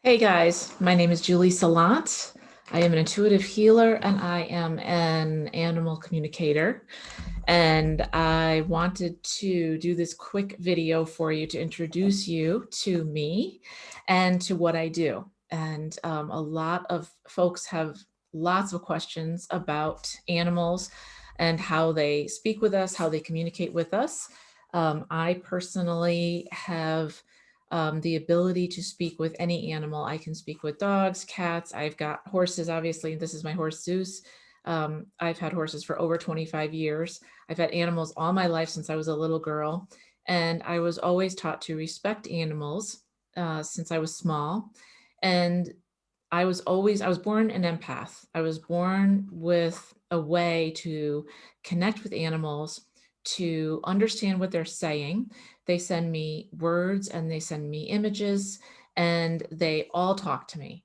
Hey guys, my name is Julie Salant. I am an intuitive healer and I am an animal communicator. And I wanted to do this quick video for you to introduce you to me and to what I do. And a lot of folks have lots of questions about animals and how they speak with us, how they communicate with us. I personally have the ability to speak with any animal. I can speak with dogs, cats. I've got horses, obviously. This is my horse, Zeus. I've had horses for over 25 years. I've had animals all my life since I was a little girl. And I was always taught to respect animals since I was small. And I was born an empath. I was born with a way to connect with animals, to understand what they're saying. They send me words and they send me images and they all talk to me.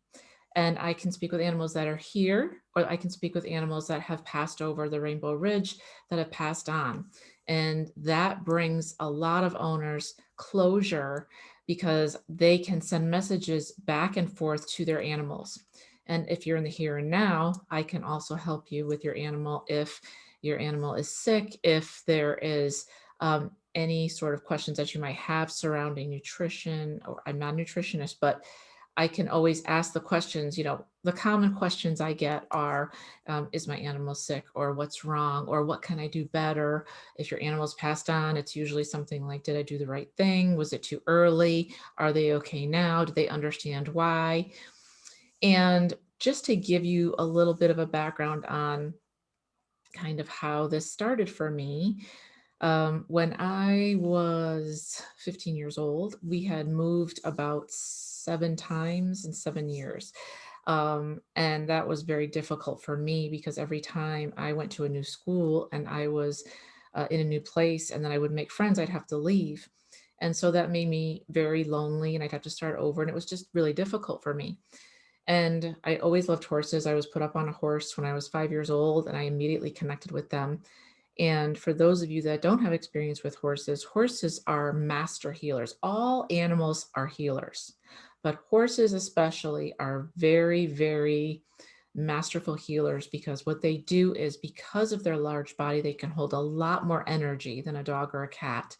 And I can speak with animals that are here, or I can speak with animals that have passed over the Rainbow Ridge, that have passed on. And that brings a lot of owners closure because they can send messages back and forth to their animals. And if you're in the here and now, I can also help you with your animal if your animal is sick, if there is any sort of questions that you might have surrounding nutrition, or I'm not a nutritionist, but I can always ask the questions. The common questions I get are, is my animal sick, or what's wrong, or what can I do better? If your animal's passed on, it's usually something like, did I do the right thing? Was it too early? Are they okay now? Do they understand why? And just to give you a little bit of a background on kind of how this started for me, when I was 15 years old, we had moved about 7 times in 7 years. And that was very difficult for me because every time I went to a new school and I was in a new place and then I would make friends, I'd have to leave. And so that made me very lonely and I'd have to start over. And it was just really difficult for me. And I always loved horses. I was put up on a horse when I was 5 years old and I immediately connected with them. And for those of you that don't have experience with horses, horses are master healers. All animals are healers, but horses especially are very, very masterful healers because what they do is, because of their large body, they can hold a lot more energy than a dog or a cat.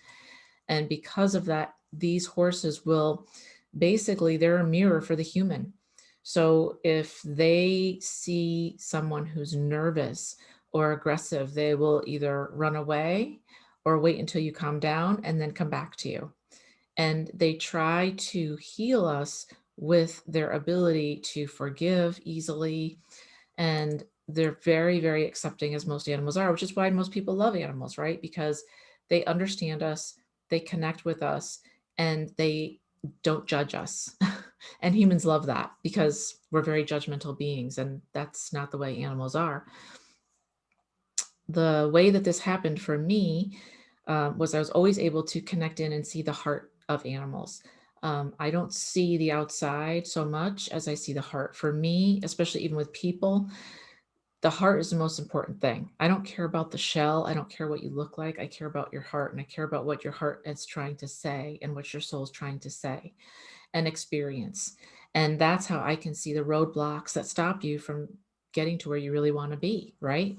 And because of that, these horses will basically, they're a mirror for the human. So if they see someone who's nervous or aggressive, they will either run away or wait until you calm down and then come back to you. And they try to heal us with their ability to forgive easily. And they're very, very accepting, as most animals are, which is why most people love animals, right? Because they understand us, they connect with us, and they don't judge us. And humans love that because we're very judgmental beings, and that's not the way animals are. The way that this happened for me was I was always able to connect in and see the heart of animals. I don't see the outside so much as I see the heart. For me, especially even with people, the heart is the most important thing. I don't care about the shell. I don't care what you look like. I care about your heart, and I care about what your heart is trying to say and what your soul is trying to say and experience. And that's how I can see the roadblocks that stop you from getting to where you really want to be, right?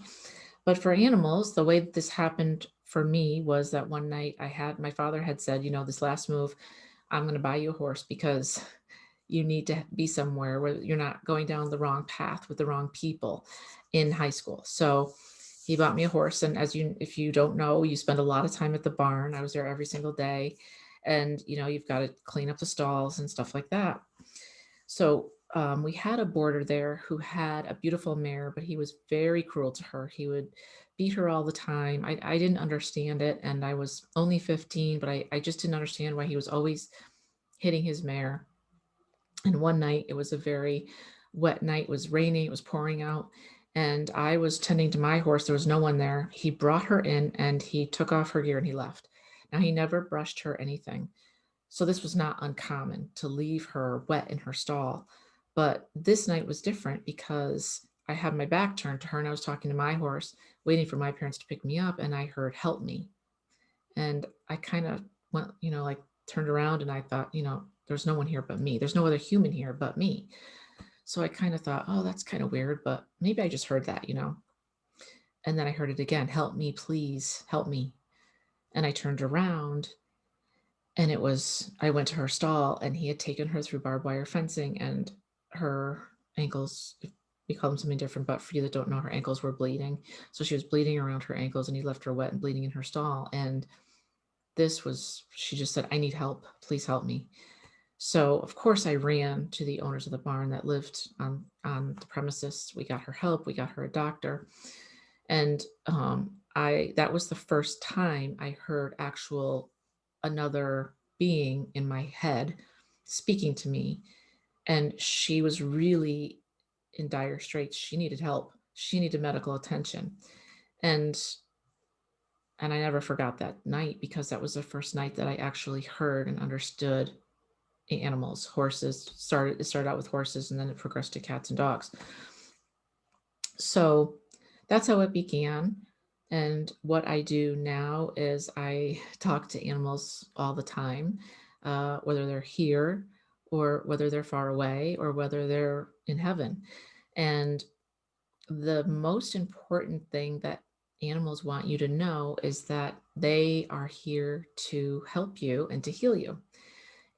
But for animals, the way that this happened for me was that one night my father had said, this last move, I'm going to buy you a horse because you need to be somewhere where you're not going down the wrong path with the wrong people in high school. So he bought me a horse. And if you don't know, you spend a lot of time at the barn. I was there every single day. And, you've got to clean up the stalls and stuff like that. So we had a boarder there who had a beautiful mare, but he was very cruel to her. He would beat her all the time. I didn't understand it. And I was only 15, but I just didn't understand why he was always hitting his mare. And one night, it was a very wet night. It was raining, it was pouring out. And I was tending to my horse. There was no one there. He brought her in and he took off her gear and he left. Now, he never brushed her anything. So this was not uncommon to leave her wet in her stall. But this night was different because I had my back turned to her and I was talking to my horse, waiting for my parents to pick me up. And I heard, "Help me." And I kind of went, like turned around and I thought, There's no one here but me. There's no other human here but me. So I kind of thought, oh, that's kind of weird, but maybe I just heard that, And then I heard it again, help me, please, help me. And I turned around and I went to her stall and he had taken her through barbed wire fencing and her ankles, we call them something different, but for you that don't know, her ankles were bleeding. So she was bleeding around her ankles and he left her wet and bleeding in her stall. And she just said, I need help. Please help me. So of course I ran to the owners of the barn that lived on the premises. We got her help. We got her a doctor. And that was the first time I heard another being in my head speaking to me. And she was really in dire straits. She needed help. She needed medical attention. And I never forgot that night because that was the first night that I actually heard and understood animals. It started out with horses and then it progressed to cats and dogs. So that's how it began. And what I do now is I talk to animals all the time, whether they're here or whether they're far away or whether they're in heaven. And the most important thing that animals want you to know is that they are here to help you and to heal you.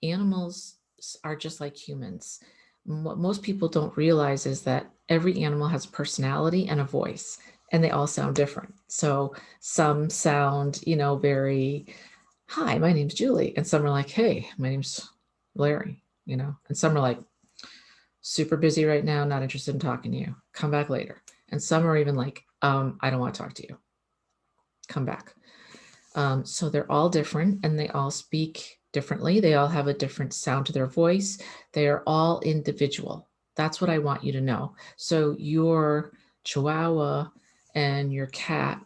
Animals are just like humans. What most people don't realize is that every animal has a personality and a voice, and they all sound different. So some sound, very, hi, my name's Julie. And some are like, hey, my name's Larry, and some are like, super busy right now, not interested in talking to you. Come back later. And some are even like, I don't want to talk to you. Come back. So they're all different and they all speak differently. They all have a different sound to their voice. They are all individual. That's what I want you to know. So your Chihuahua and your cat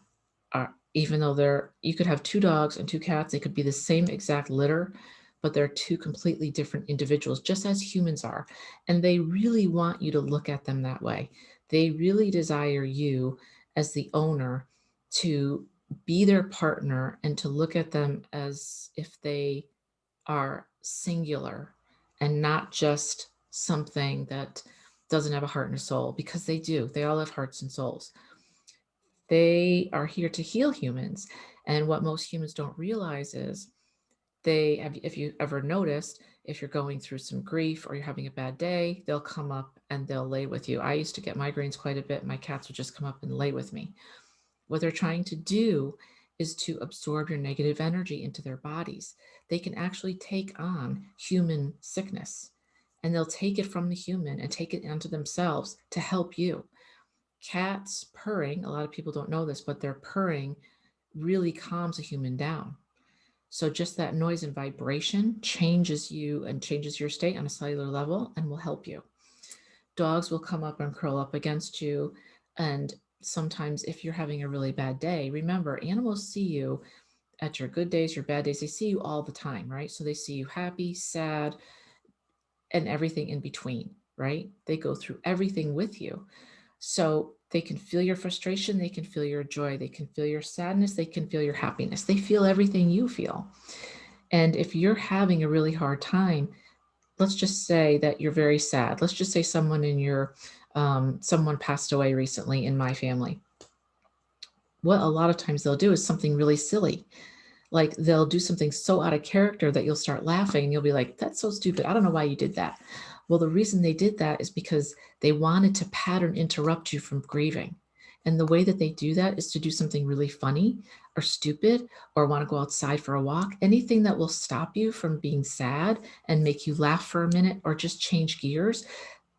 are, even though you could have two dogs and two cats, they could be the same exact litter, but they're two completely different individuals, just as humans are. And they really want you to look at them that way. They really desire you as the owner to be their partner and to look at them as if they are singular and not just something that doesn't have a heart and a soul, because they do. They all have hearts and souls. They are here to heal humans. And what most humans don't realize is if you ever noticed, if you're going through some grief or you're having a bad day, they'll come up and they'll lay with you. I used to get migraines quite a bit. My cats would just come up and lay with me. What they're trying to do is to absorb your negative energy into their bodies. They can actually take on human sickness, and they'll take it from the human and take it onto themselves to help you. Cats purring, a lot of people don't know this, but their purring really calms a human down. So just that noise and vibration changes you and changes your state on a cellular level and will help you. Dogs will come up and curl up against you. And sometimes if you're having a really bad day, remember, animals see you at your good days, your bad days. They see you all the time, right? So they see you happy, sad, and everything in between, right? They go through everything with you. So they can feel your frustration. They can feel your joy. They can feel your sadness. They can feel your happiness. They feel everything you feel. And if you're having a really hard time, let's just say that you're very sad. Let's just say someone someone passed away recently in my family. What a lot of times they'll do is something really silly. Like they'll do something so out of character that you'll start laughing and you'll be like, that's so stupid. I don't know why you did that. Well, the reason they did that is because they wanted to pattern interrupt you from grieving. And the way that they do that is to do something really funny or stupid or want to go outside for a walk. Anything that will stop you from being sad and make you laugh for a minute or just change gears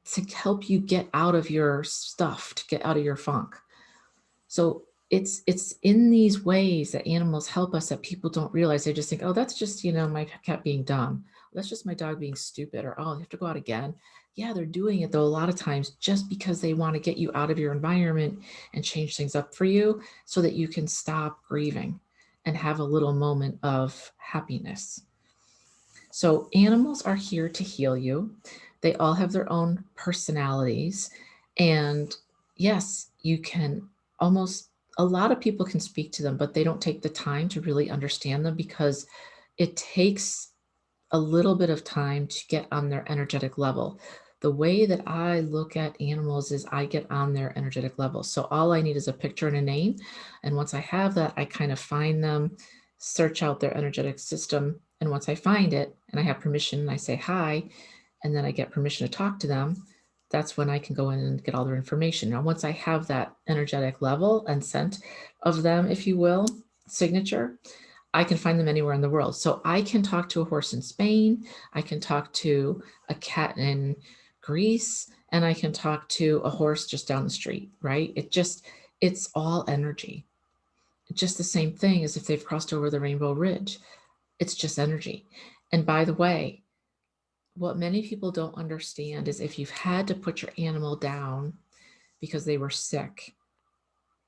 to help you get out of your stuff, to get out of your funk. So it's in these ways that animals help us that people don't realize. They just think, oh, that's just, my cat being dumb. That's just my dog being stupid. Or, oh, you have to go out again. Yeah, they're doing it, though, a lot of times just because they want to get you out of your environment and change things up for you so that you can stop grieving and have a little moment of happiness. So animals are here to heal you. They all have their own personalities. And yes, you can a lot of people can speak to them, but they don't take the time to really understand them because it takes a little bit of time to get on their energetic level. The way that I look at animals is I get on their energetic level. So all I need is a picture and a name. And once I have that, I kind of find them, search out their energetic system. And once I find it and I have permission, I say hi, and then I get permission to talk to them, that's when I can go in and get all their information. Now, once I have that energetic level and scent of them, if you will, signature, I can find them anywhere in the world. So I can talk to a horse in Spain, I can talk to a cat in Greece, and I can talk to a horse just down the street, right? It's all energy. Just the same thing as if they've crossed over the Rainbow Ridge. It's just energy. And by the way, what many people don't understand is if you've had to put your animal down because they were sick,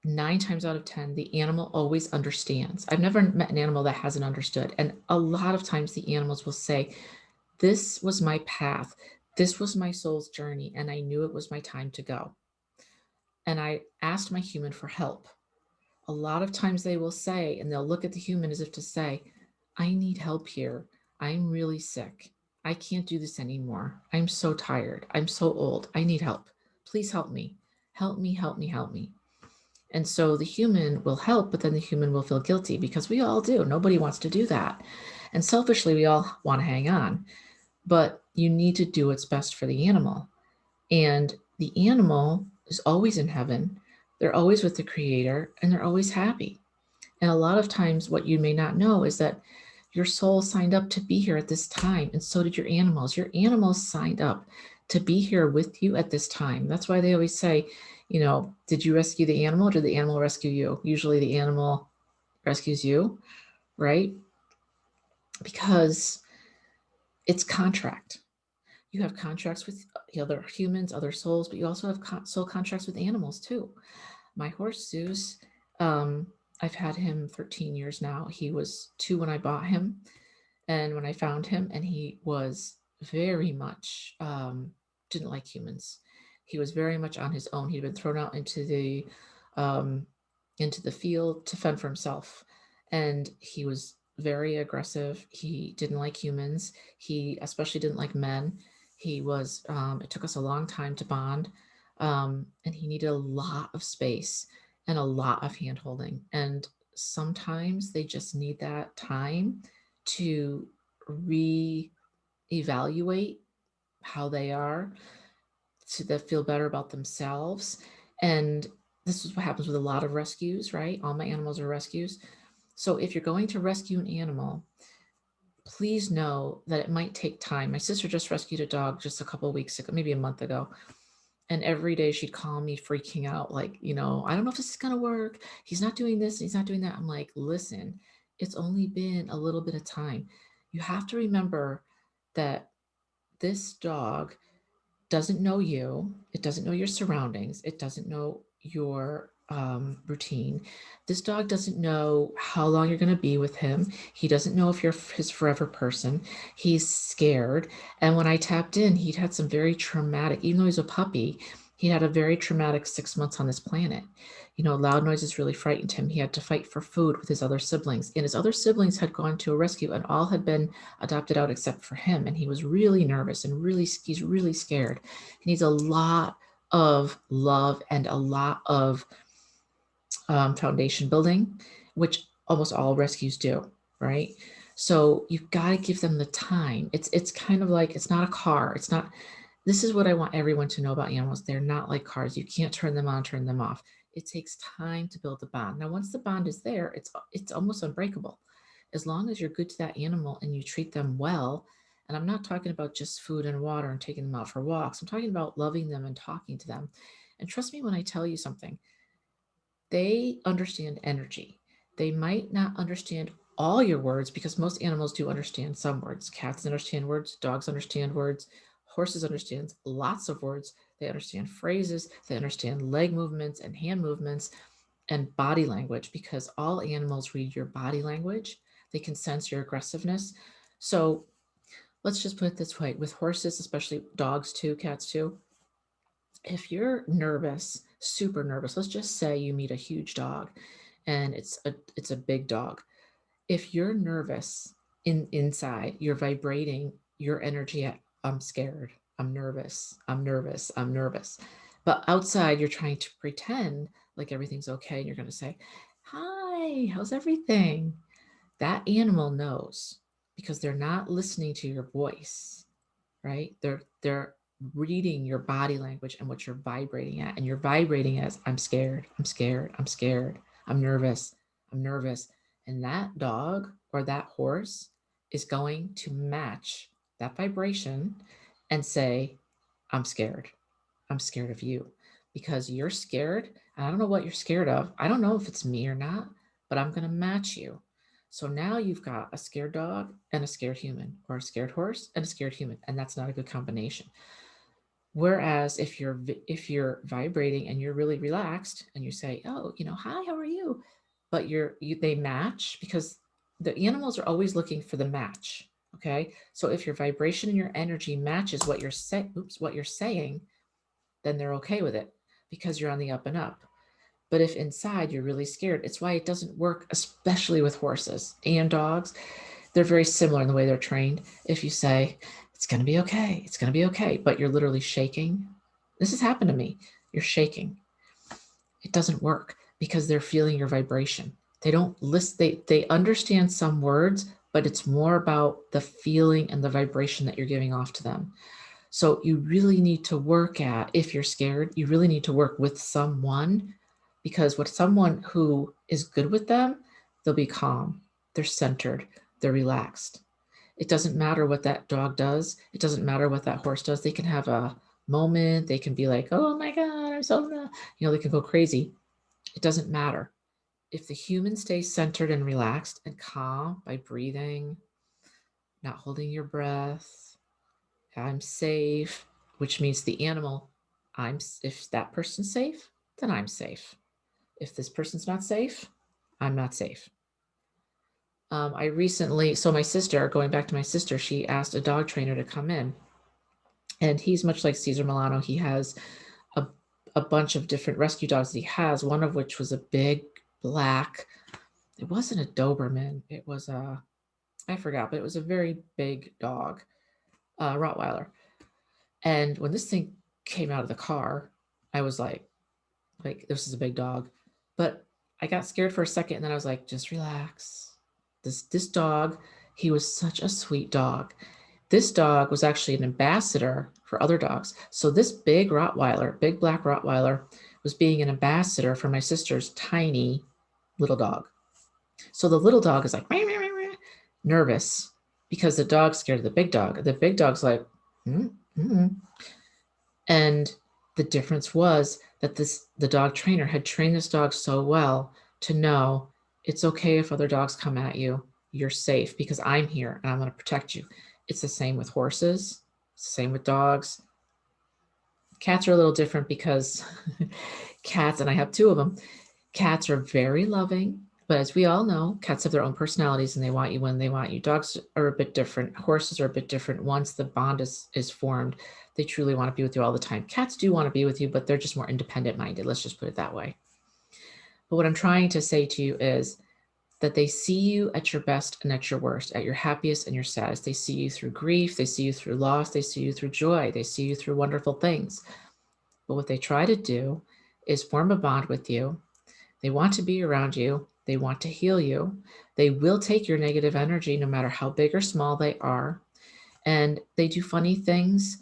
9 times out of 10, the animal always understands. I've never met an animal that hasn't understood. And a lot of times the animals will say, this was my path. This was my soul's journey. And I knew it was my time to go. And I asked my human for help. A lot of times they will say, and they'll look at the human as if to say, I need help here. I'm really sick. I can't do this anymore. I'm so tired. I'm so old. I need help. Please help me. Help me, help me, help me. And so the human will help, but then the human will feel guilty because we all do. Nobody wants to do that. And selfishly, we all want to hang on. But you need to do what's best for the animal. And the animal is always in heaven. They're always with the creator and they're always happy. And a lot of times, what you may not know is that your soul signed up to be here at this time, and so did your animals. Your animals signed up to be here with you at this time. That's why they always say, you know, did you rescue the animal or did the animal rescue you? Usually the animal rescues you, right? Because it's contract. You have contracts with other humans, other souls, but you also have soul contracts with animals too. My horse Zeus, I've had him 13 years now. He was 2 when I bought him, and when I found him, and he was very much didn't like humans. He was very much on his own. He'd been thrown out um, into the field to fend for himself, and he was very aggressive. He didn't like humans. He especially didn't like men. He was. It took us a long time to bond, and he needed a lot of space and a lot of hand holding. And sometimes they just need that time to re-evaluate how they are, to feel better about themselves. And this is what happens with a lot of rescues, right? All my animals are rescues. So if you're going to rescue an animal, please know that it might take time. My sister just rescued a dog just a couple of weeks ago, maybe a month ago. And every day she'd call me freaking out, like, you know, I don't know if this is going to work. He's not doing this. He's not doing that. I'm like, listen, it's only been a little bit of time. You have to remember that this dog doesn't know you. It doesn't know your surroundings. It doesn't know your routine. This dog doesn't know how long you're going to be with him. He doesn't know if you're his forever person. He's scared. And when I tapped in, he'd had some very traumatic, even though he's a puppy, he had a very traumatic 6 months on this planet. You know, loud noises really frightened him. He had to fight for food with his other siblings, and his other siblings had gone to a rescue and all had been adopted out except for him. And he was really nervous and he's really scared. He needs a lot of love and a lot of foundation building, which almost all rescues do, right? So you've got to give them the time. It's kind of like, it's not a car. It's not. This is what I want everyone to know about animals. They're not like cars. You can't turn them on, turn them off. It takes time to build the bond. Now, once the bond is there, it's almost unbreakable. As long as you're good to that animal and you treat them well, and I'm not talking about just food and water and taking them out for walks. I'm talking about loving them and talking to them. And trust me when I tell you something, they understand energy. They might not understand all your words because most animals do understand some words. Cats understand words, dogs understand words, horses understand lots of words. They understand phrases, they understand leg movements and hand movements and body language because all animals read your body language. They can sense your aggressiveness. So let's just put it this way with horses, especially dogs too, cats too. If you're nervous, super nervous, let's just say you meet a huge dog and it's a big dog. If you're nervous inside, you're vibrating your energy at, I'm scared, I'm nervous, I'm nervous, I'm nervous. But outside, you're trying to pretend like everything's okay. And you're going to say, hi, how's everything? That animal knows because they're not listening to your voice, right? They're reading your body language and what you're vibrating at. And you're vibrating as, I'm scared, I'm scared, I'm scared, I'm nervous, I'm nervous. And that dog or that horse is going to match that vibration and say, I'm scared. I'm scared of you because you're scared. And I don't know what you're scared of. I don't know if it's me or not, but I'm going to match you. So now you've got a scared dog and a scared human, or a scared horse and a scared human. And that's not a good combination. Whereas if you're vibrating and you're really relaxed and you say, oh, hi, how are you? But they match, because the animals are always looking for the match. Okay. So if your vibration and your energy matches what you're saying, then they're okay with it because you're on the up and up. But if inside you're really scared, it's why it doesn't work, especially with horses and dogs. They're very similar in the way they're trained. If you say, it's going to be okay, it's going to be okay, but you're literally shaking. This has happened to me. You're shaking. It doesn't work because they're feeling your vibration. They don't listen. They understand some words, but it's more about the feeling and the vibration that you're giving off to them. So you really need to work at, if you're scared, you really need to work with someone, because with someone who is good with them, they'll be calm, they're centered, they're relaxed. It doesn't matter what that dog does. It doesn't matter what that horse does. They can have a moment. They can be like, oh my God, I'm so, they can go crazy. It doesn't matter. If the human stays centered and relaxed and calm by breathing, not holding your breath, I'm safe, which means the animal, if that person's safe, then I'm safe. If this person's not safe, I'm not safe. I recently, so my sister, going back to my sister, she asked a dog trainer to come in, and he's much like Cesar Milano. He has a bunch of different rescue dogs that he has, one of which was a big black, it wasn't a Doberman, it was I forgot, but it was a very big dog, Rottweiler. And when this thing came out of the car, I was like, this is a big dog. But I got scared for a second, and then I was like, just relax. This dog, he was such a sweet dog. This dog was actually an ambassador for other dogs. So this big Rottweiler, big black Rottweiler, was being an ambassador for my sister's tiny little dog. So the little dog is like, meh, meh, meh, meh, nervous because the dog's scared of the big dog. The big dog's like, And the difference was that the dog trainer had trained this dog so well to know it's okay if other dogs come at you. You're safe because I'm here and I'm going to protect you. It's the same with horses. It's the same with dogs. Cats are a little different because cats, and I have two of them, cats are very loving. But as we all know, cats have their own personalities and they want you when they want you. Dogs are a bit different. Horses are a bit different. Once the bond is formed, they truly want to be with you all the time. Cats do want to be with you, but they're just more independent minded. Let's just put it that way. But what I'm trying to say to you is that they see you at your best and at your worst, at your happiest and your saddest. They see you through grief. They see you through loss. They see you through joy. They see you through wonderful things. But what they try to do is form a bond with you. They want to be around you. They want to heal you. They will take your negative energy no matter how big or small they are. And they do funny things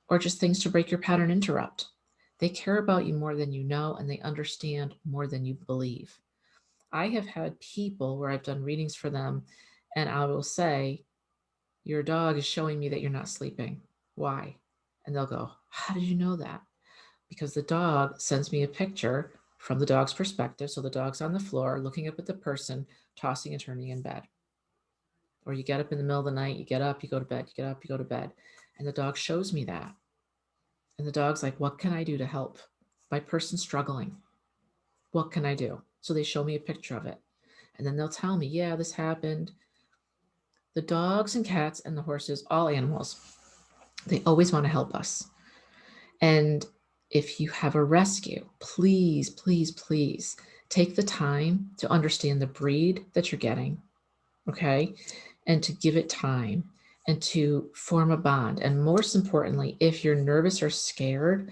or just things to break your pattern interrupt. They care about you more than you know, and they understand more than you believe. I have had people where I've done readings for them, and I will say, your dog is showing me that you're not sleeping. Why? And they'll go, how did you know that? Because the dog sends me a picture from the dog's perspective. So the dog's on the floor looking up at the person, tossing and turning in bed. Or you get up in the middle of the night, you get up, you go to bed, you get up, you go to bed. And the dog shows me that. And the dog's like, what can I do to help? My person's struggling. What can I do? So they show me a picture of it. And then they'll tell me, yeah, this happened. The dogs and cats and the horses, all animals, they always want to help us. And if you have a rescue, please, please, please take the time to understand the breed that you're getting. Okay. and to give it time and to form a bond. And most importantly, if you're nervous or scared,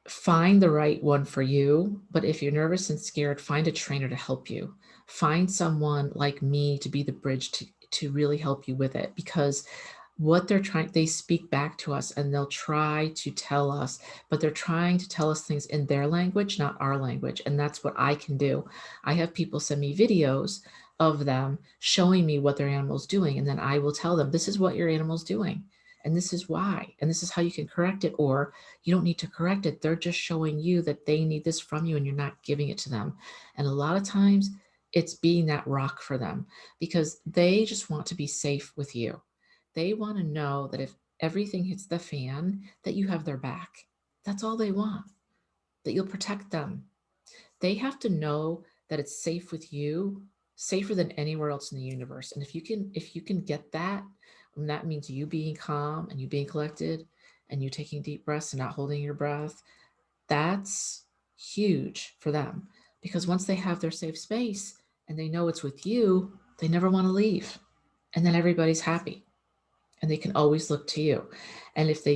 find the right one for you. But if you're nervous and scared, find a trainer to help you. Find someone like me to be the bridge to really help you with it, because what they speak back to us and they'll try to tell us, but they're trying to tell us things in their language, not our language. And that's what I can do. I have people send me videos of them showing me what their animal's doing. And then I will tell them, this is what your animal's doing. And this is why, and this is how you can correct it, or you don't need to correct it. They're just showing you that they need this from you and you're not giving it to them. And a lot of times it's being that rock for them, because they just want to be safe with you. They want to know that if everything hits the fan, that you have their back. That's all they want, that you'll protect them. They have to know that it's safe with you, safer than anywhere else in the universe. And if you can get that, and that means you being calm and you being collected and you taking deep breaths and not holding your breath, that's huge for them. Because once they have their safe space and they know it's with you, they never want to leave. And then everybody's happy and they can always look to you. And if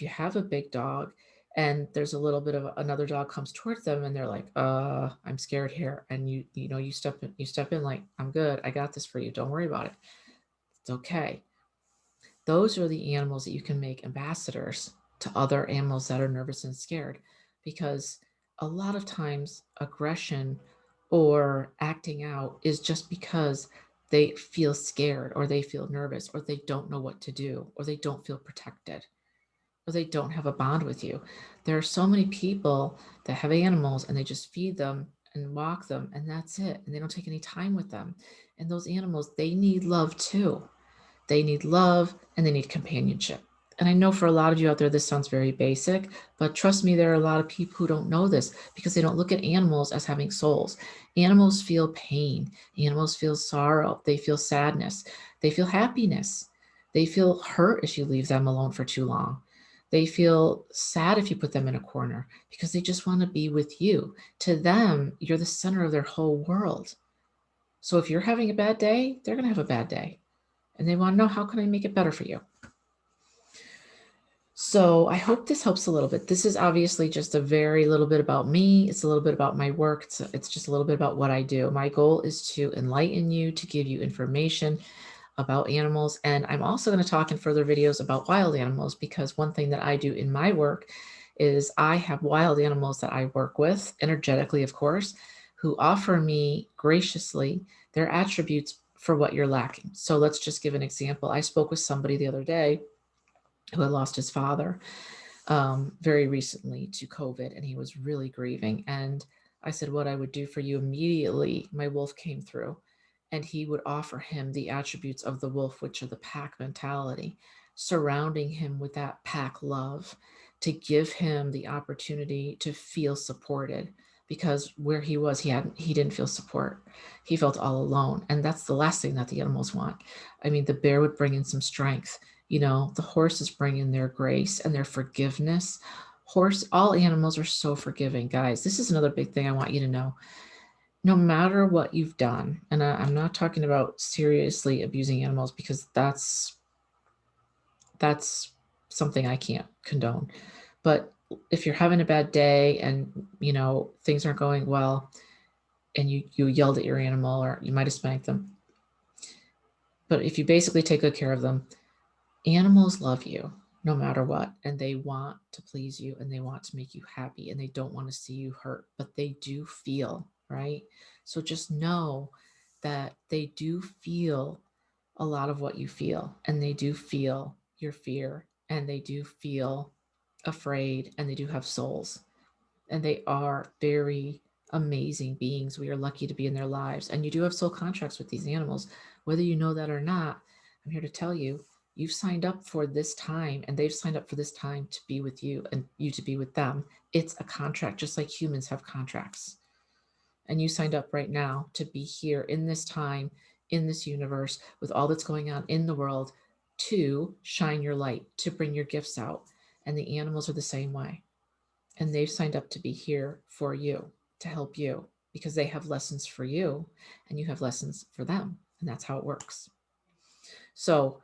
you have a big dog and there's a little bit of another dog comes towards them and they're like, I'm scared here, and you step in like, I'm good, I got this for you, don't worry about it, it's okay. Those are the animals that you can make ambassadors to other animals that are nervous and scared, because a lot of times aggression or acting out is just because they feel scared or they feel nervous or they don't know what to do or they don't feel protected or they don't have a bond with you. There are so many people that have animals and they just feed them and walk them and that's it. And they don't take any time with them. And those animals, they need love too. They need love and they need companionship. And I know for a lot of you out there, this sounds very basic, but trust me, there are a lot of people who don't know this because they don't look at animals as having souls. Animals feel pain. Animals feel sorrow. They feel sadness. They feel happiness. They feel hurt if you leave them alone for too long. They feel sad if you put them in a corner because they just want to be with you. To them, you're the center of their whole world. So if you're having a bad day, they're going to have a bad day. And they want to know, how can I make it better for you? So I hope this helps a little bit. This is obviously just a very little bit about me. It's a little bit about my work. It's just a little bit about what I do. My goal is to enlighten you, to give you information about animals. And I'm also going to talk in further videos about wild animals, because one thing that I do in my work is I have wild animals that I work with, energetically, of course, who offer me graciously their attributes for what you're lacking. So let's just give an example. I spoke with somebody the other day who had lost his father very recently to COVID, and he was really grieving. And I said, what I would do for you immediately, my wolf came through, and he would offer him the attributes of the wolf, which are the pack mentality, surrounding him with that pack love to give him the opportunity to feel supported, because where he was, he didn't feel support. He felt all alone. And that's the last thing that the animals want. I mean, the bear would bring in some strength. The horses bring in their grace and their forgiveness. All animals are so forgiving, guys. This is another big thing I want you to know. No matter what you've done, and I'm not talking about seriously abusing animals, because that's something I can't condone. But if you're having a bad day and things aren't going well, and you yelled at your animal, or you might have spanked them, but if you basically take good care of them, animals love you no matter what, and they want to please you and they want to make you happy and they don't want to see you hurt, but they do feel, right? So just know that they do feel a lot of what you feel, and they do feel your fear, and they do feel afraid, and they do have souls, and they are very amazing beings. We are lucky to be in their lives, and you do have soul contracts with these animals, whether you know that or not. I'm here to tell you, you've signed up for this time, and they've signed up for this time to be with you and you to be with them. It's a contract, just like humans have contracts. And you signed up right now to be here in this time, in this universe, with all that's going on in the world, to shine your light, to bring your gifts out. And the animals are the same way. And they've signed up to be here for you, to help you, because they have lessons for you and you have lessons for them. And that's how it works. So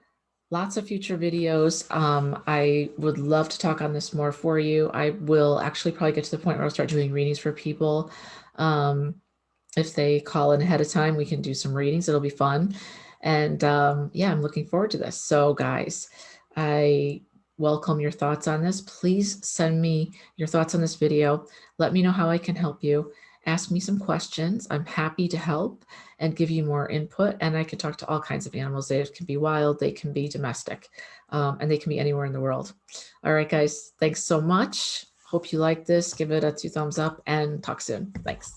lots of future videos. I would love to talk on this more for you. I will actually probably get to the point where I'll start doing readings for people. If they call in ahead of time, we can do some readings. It'll be fun. And yeah, I'm looking forward to this. So guys, I welcome your thoughts on this. Please send me your thoughts on this video. Let me know how I can help you. Ask me some questions. I'm happy to help and give you more input. And I can talk to all kinds of animals. They can be wild, they can be domestic, and they can be anywhere in the world. All right, guys, thanks so much. Hope you like this. Give it a 2 thumbs up and talk soon. Thanks.